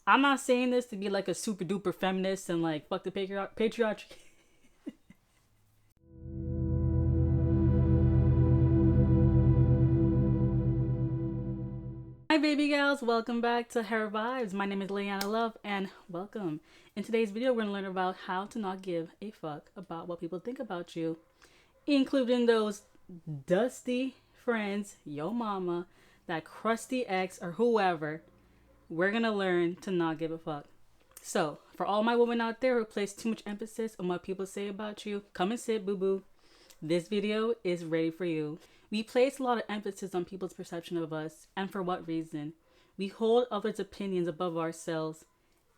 I'm not saying this to be like a super duper feminist and like fuck the patriarchy. Hi baby gals, welcome back to Hair Vibes. My name is Leanna Love and welcome. In today's video we're going to learn about how to not give a fuck about what people think about you, including those dusty friends, yo mama, that crusty ex or whoever. We're going to learn to not give a fuck. So, for all my women out there who place too much emphasis on what people say about you, come and sit, boo boo. This video is ready for you. We place a lot of emphasis on people's perception of us, and for what reason? We hold others' opinions above ourselves.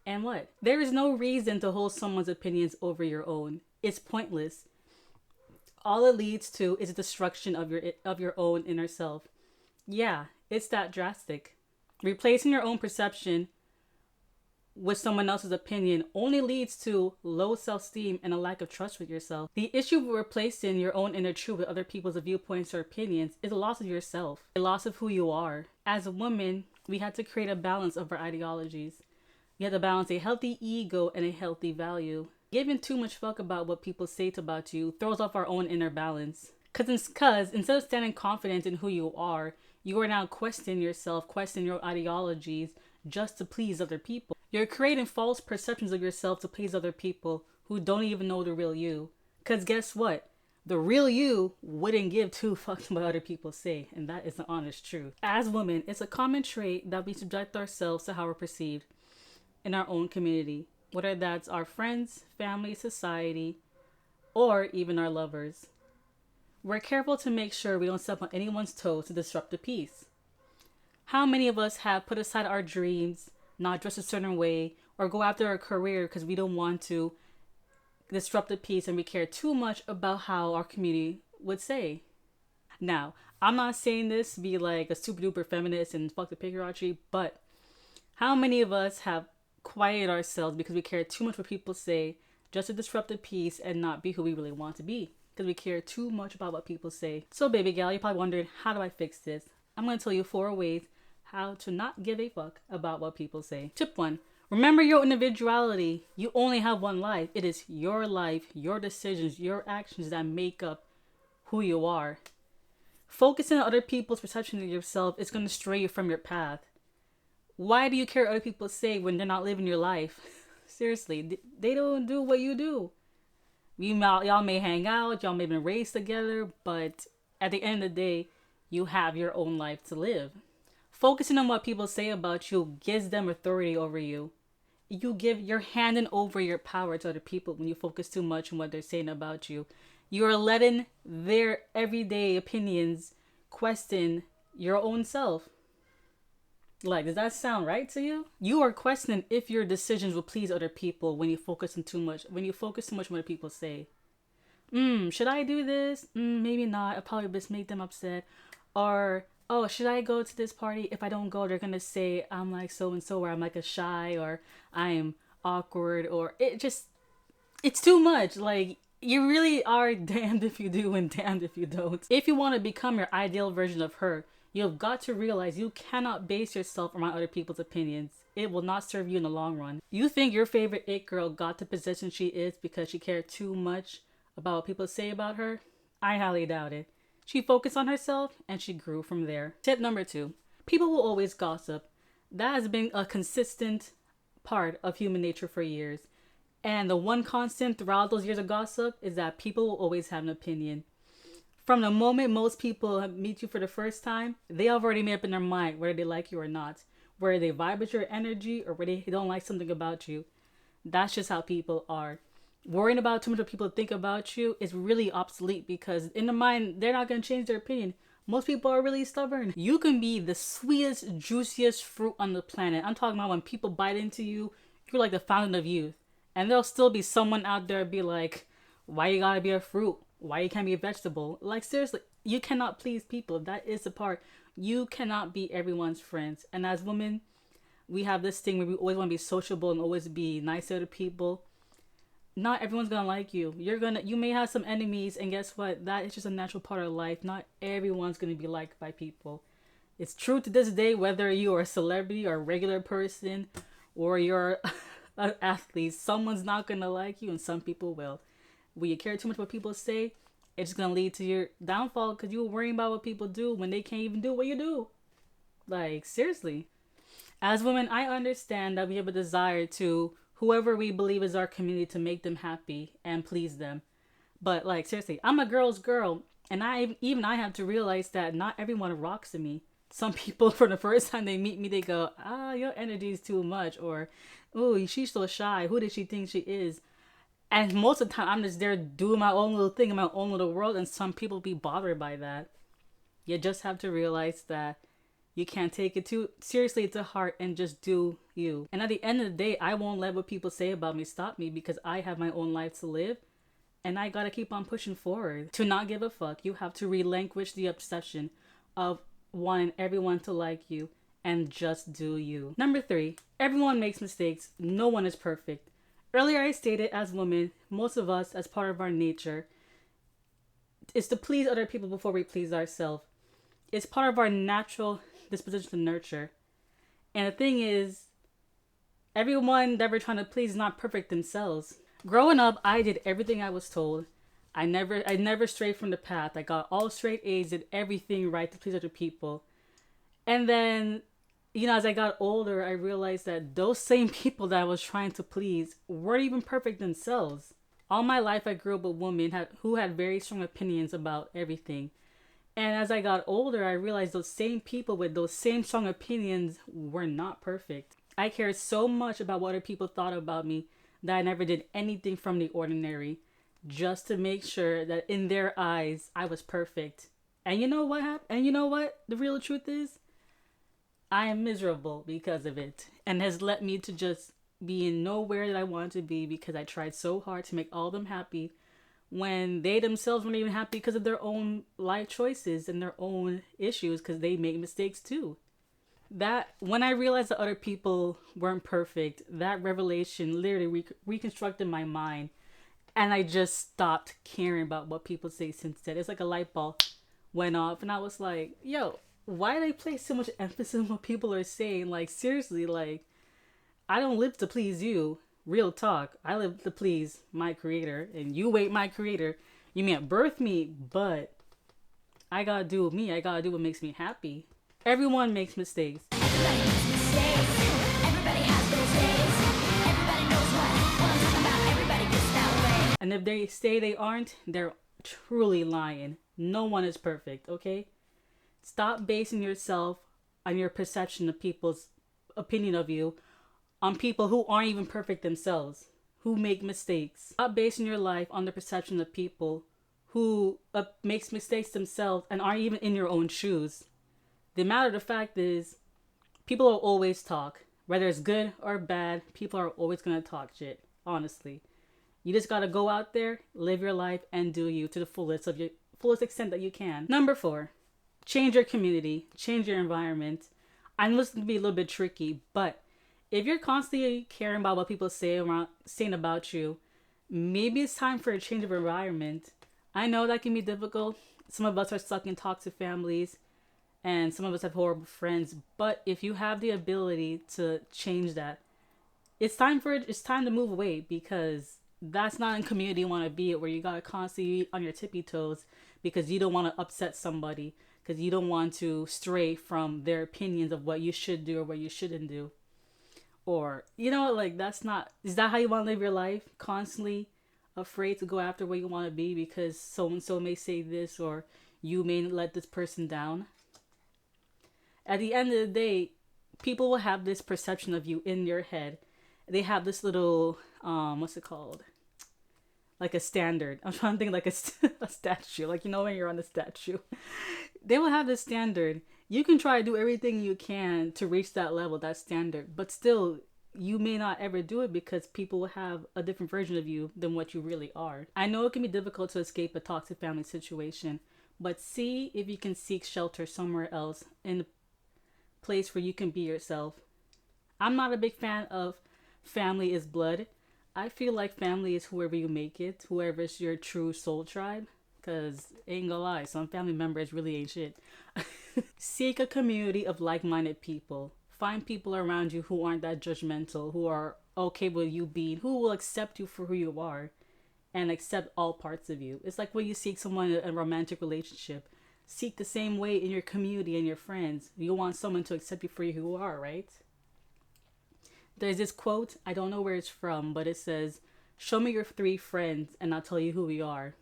And what? There is no reason to hold someone's opinions over your own. It's pointless. All it leads to is destruction of your own inner self. Yeah, it's that drastic. Replacing your own perception with someone else's opinion only leads to low self-esteem and a lack of trust with yourself. The issue with replacing your own inner truth with other people's viewpoints or opinions is a loss of yourself, a loss of who you are. As a woman, we had to create a balance of our ideologies. We had to balance a healthy ego and a healthy value. Giving too much fuck about what people say about you throws off our own inner balance. Cause instead of standing confident in who you are now questioning yourself, questioning your ideologies just to please other people. You're creating false perceptions of yourself to please other people who don't even know the real you. Because guess what? The real you wouldn't give two fucks what other people say. And that is the honest truth. As women, it's a common trait that we subject ourselves to how we're perceived in our own community. Whether that's our friends, family, society, or even our lovers. We're careful to make sure we don't step on anyone's toes to disrupt the peace. How many of us have put aside our dreams, not dress a certain way, or go after our career because we don't want to disrupt the peace and we care too much about how our community would say? Now, I'm not saying this to be like a super duper feminist and fuck the patriarchy, but how many of us have quieted ourselves because we care too much what people say just to disrupt the peace and not be who we really want to be? Because we care too much about what people say. So baby gal, you're probably wondering, how do I fix this? I'm going to tell you 4 ways how to not give a fuck about what people say. Tip 1. Remember your individuality. You only have one life. It is your life, your decisions, your actions that make up who you are. Focusing on other people's perception of yourself is going to stray you from your path. Why do you care what other people say when they're not living your life? Seriously, they don't do what you do. Y'all may hang out, y'all may have been raised together, but at the end of the day, you have your own life to live. Focusing on what people say about you gives them authority over you. You're handing over your power to other people when you focus too much on what they're saying about you. You are letting their everyday opinions question your own self. Like, does that sound right to you? You are questioning if your decisions will please other people when you focus too much on what other people say. Should I do this? Maybe not. I'll probably just make them upset. Or, oh, should I go to this party? If I don't go, they're gonna say I'm like so and so, or I'm like a shy, or I'm awkward, or it's too much. Like, you really are damned if you do and damned if you don't. If you want to become your ideal version of her, you've got to realize you cannot base yourself around other people's opinions. It will not serve you in the long run. You think your favorite it girl got the position she is because she cared too much about what people say about her? I highly doubt it. She focused on herself and she grew from there. Tip number 2. People will always gossip. That has been a consistent part of human nature for years. And the one constant throughout those years of gossip is that people will always have an opinion. From the moment most people meet you for the first time, they have already made up in their mind whether they like you or not, whether they vibe with your energy or whether they don't like something about you. That's just how people are. Worrying about too much what people think about you is really obsolete because in their mind, they're not going to change their opinion. Most people are really stubborn. You can be the sweetest, juiciest fruit on the planet. I'm talking about when people bite into you, you're like the fountain of youth. And there'll still be someone out there be like, why you gotta be a fruit? Why you can't be a vegetable? Like, seriously, you cannot please people. That is the part. You cannot be everyone's friends. And as women, we have this thing where we always want to be sociable and always be nice to other people. Not everyone's gonna like you. You may have some enemies, and guess what? That is just a natural part of life. Not everyone's gonna be liked by people. It's true to this day, whether you are a celebrity or a regular person, or you're an athlete, someone's not gonna like you and some people will. When you care too much what people say, it's gonna lead to your downfall because you're worrying about what people do when they can't even do what you do. Like, seriously. As women, I understand that we have a desire to whoever we believe is our community to make them happy and please them. But like, seriously, I'm a girl's girl, and I have to realize that not everyone rocks to me. Some people, for the first time they meet me, they go, "Ah, your energy is too much," or, "Oh, she's so shy. Who does she think she is?" And most of the time, I'm just there doing my own little thing in my own little world, and some people be bothered by that. You just have to realize that you can't take it too seriously to heart and just do you. And at the end of the day, I won't let what people say about me stop me because I have my own life to live. And I gotta keep on pushing forward. To not give a fuck, you have to relinquish the obsession of wanting everyone to like you and just do you. Number 3, everyone makes mistakes. No one is perfect. Earlier I stated, as women, most of us, as part of our nature, is to please other people before we please ourselves. It's part of our natural disposition to nurture. And the thing is, everyone that we're trying to please is not perfect themselves. Growing up, I did everything I was told. I never strayed from the path. I got all straight A's, did everything right to please other people. And then, as I got older, I realized that those same people that I was trying to please weren't even perfect themselves. All my life, I grew up with women who had very strong opinions about everything. And as I got older, I realized those same people with those same strong opinions were not perfect. I cared so much about what other people thought about me that I never did anything from the ordinary just to make sure that in their eyes, I was perfect. And you know what happened? And you know what the real truth is? I am miserable because of it, and has led me to just be in nowhere that I wanted to be because I tried so hard to make all of them happy when they themselves weren't even happy because of their own life choices and their own issues because they make mistakes too. That when I realized that other people weren't perfect, that revelation literally reconstructed my mind, and I just stopped caring about what people say since then. It's like a light bulb went off, and I was like, yo, why do they place so much emphasis on what people are saying? Like, seriously, like, I don't live to please you. Real talk. I live to please my creator, and you ain't my creator. You may have birthed me, but I gotta do me. I gotta do what makes me happy. Everyone makes mistakes. Everybody makes mistakes. Everybody has those days. Everybody knows what I'm talking about. Everybody gets that way. And if they say they aren't, they're truly lying. No one is perfect, okay? Stop basing yourself on your perception of people's opinion of you on people who aren't even perfect themselves, who make mistakes. Stop basing your life on the perception of people who makes mistakes themselves and aren't even in your own shoes. The matter of the fact is, people will always talk. Whether it's good or bad, people are always going to talk shit, honestly. You just got to go out there, live your life, and do you to the fullest extent that you can. Number 4, change your community, change your environment. I know this can be a little bit tricky, but if you're constantly caring about what people saying about you, maybe it's time for a change of environment. I know that can be difficult. Some of us are stuck in toxic families, and some of us have horrible friends. But if you have the ability to change that, it's time to move away, because that's not a community you want to be at, where you gotta constantly be on your tippy toes because you don't want to upset somebody, because you don't want to stray from their opinions of what you should do or what you shouldn't do. Or, like, is that how you want to live your life? Constantly afraid to go after what you want to be because so-and-so may say this, or you may let this person down. At the end of the day, people will have this perception of you in your head. They have this little, what's it called? Like a standard. I'm trying to think like a statue. Like, when you're on a statue. They will have this standard. You can try to do everything you can to reach that level, that standard. But still, you may not ever do it because people will have a different version of you than what you really are. I know it can be difficult to escape a toxic family situation, but see if you can seek shelter somewhere else in a place where you can be yourself. I'm not a big fan of family is blood. I feel like family is whoever you make it, whoever's your true soul tribe. Because, ain't gonna lie, some family members really ain't shit. Seek a community of like-minded people. find people around you who aren't that judgmental, who are okay with you being, who will accept you for who you are and accept all parts of you. It's like when you seek someone in a romantic relationship, seek the same way in your community and your friends. You want someone to accept you for who you are, right? There's this quote, I don't know where it's from, but it says, "Show me your 3 friends and I'll tell you who we are."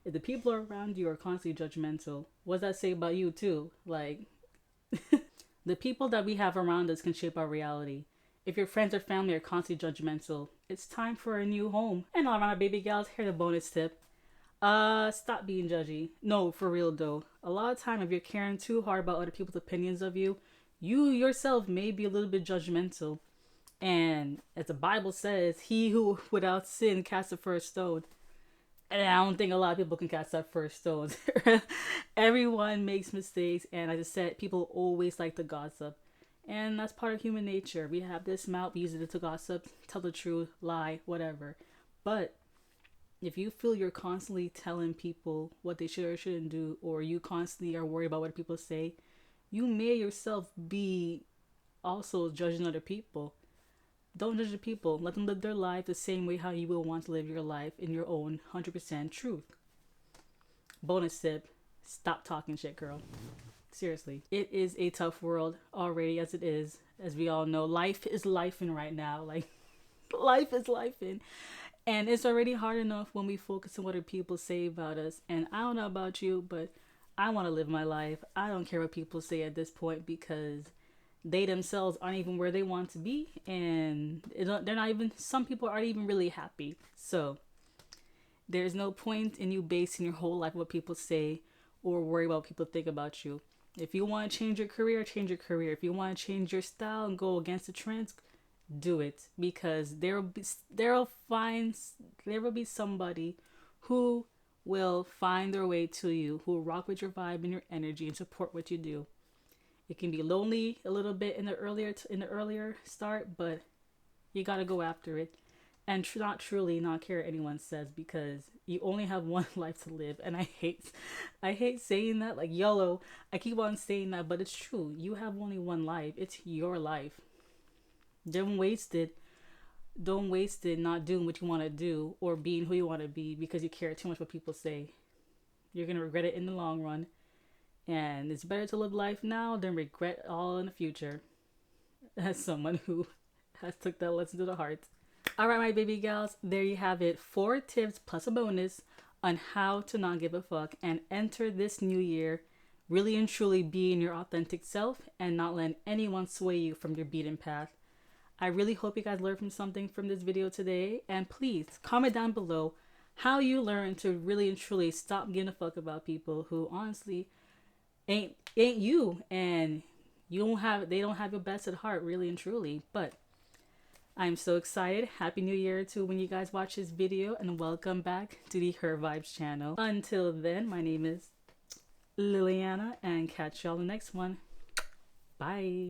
If the people around you are constantly judgmental, what does that say about you too? Like, the people that we have around us can shape our reality. If your friends or family are constantly judgmental, it's time for a new home. And all around our baby gals, here's a bonus tip. Stop being judgy. No, for real though. A lot of time, if you're caring too hard about other people's opinions of you, you yourself may be a little bit judgmental. And as the Bible says, he who without sin cast the first stone. And I don't think a lot of people can cast that first stone. Everyone makes mistakes, and as I said, people always like to gossip. And that's part of human nature. We have this mouth, we use it to gossip, tell the truth, lie, whatever. But if you feel you're constantly telling people what they should or shouldn't do, or you constantly are worried about what people say, you may yourself be also judging other people. Don't judge the people. Let them live their life the same way how you will want to live your life in your own 100% truth. Bonus tip, stop talking shit, girl. Seriously. It is a tough world already as it is. As we all know, life is lifing right now. Like, life is lifing. And it's already hard enough when we focus on what other people say about us. And I don't know about you, but I want to live my life. I don't care what people say at this point because they themselves aren't even where they want to be, and they're not even, some people aren't even really happy. So there's no point in you basing your whole life on what people say or worry about what people think about you. If you want to change your career, change your career. If you want to change your style and go against the trends, do it, because there will be somebody who will find their way to you, who will rock with your vibe and your energy and support what you do. It can be lonely a little bit in the earlier start, but you gotta go after it, and not care what anyone says, because you only have one life to live. And I hate saying that, like YOLO. I keep on saying that, but it's true. You have only one life. It's your life. Don't waste it not doing what you want to do or being who you want to be because you care too much what people say. You're gonna regret it in the long run. And it's better to live life now than regret all in the future. As someone who has took that lesson to the heart. All right, my baby gals, there you have it. 4 tips plus a bonus on how to not give a fuck and enter this new year really and truly being your authentic self and not letting anyone sway you from your beaten path. I really hope you guys learned from something from this video today. And please comment down below how you learned to really and truly stop giving a fuck about people who honestly ain't you, and they don't have your best at heart, really and truly. But I'm so excited. Happy New Year to when you guys watch this video, and welcome back to the Her Vibes channel. Until then, my name is Liliana, and catch y'all in the next one. Bye.